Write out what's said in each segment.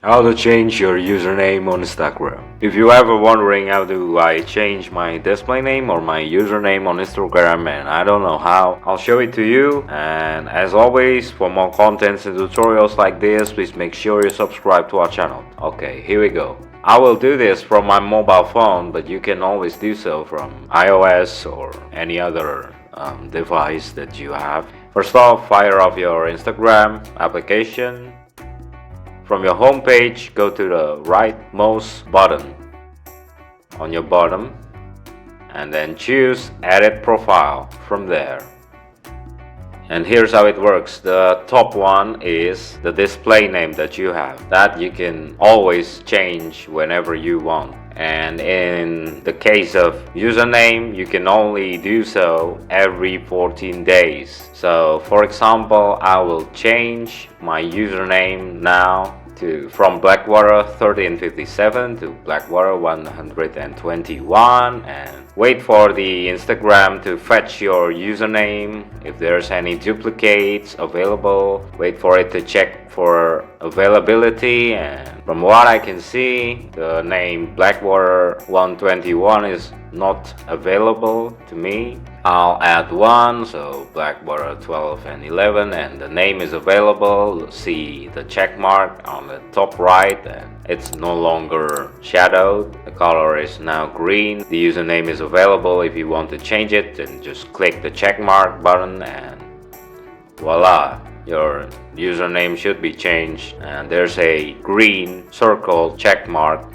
How to change your username on Instagram. If you ever wondering how do I change my display name or my username on Instagram and I don't know how, I'll show it to you. And as always, for more contents and tutorials like this, please make sure you subscribe to our channel. Okay, here we go. I will do this from my mobile phone, but you can always do so from iOS or any other device that you have. First off, fire off your Instagram application. From your home page, go to the rightmost button on your bottom and then choose Edit Profile from there. And here's how it works. The top one is the display name that you have. That you can always change whenever you want. And in the case of username, you can only do so every 14 days. So for example, I will change my username now from Blackwater 1357 to Blackwater 121 and wait for the Instagram to fetch your username. If there's any duplicates available, wait for it to check for availability, and from what I can see, the name Blackwater 121 is not available to me. I'll add one, so Blackwater 12 and 11, and the name is available. See the check mark on the top right, and it's no longer shadowed. The color is now green. The username is available. If you want to change it, then just click the check mark button and voila, your username should be changed. And there's a green circle check mark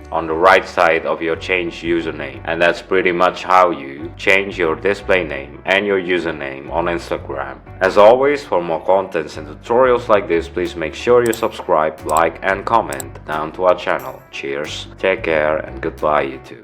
on the right side of your changed username. And that's pretty much how you change your display name and your username on Instagram. As always, for more contents and tutorials like this, please make sure you subscribe, like and comment down to our channel. Cheers, take care and goodbye YouTube.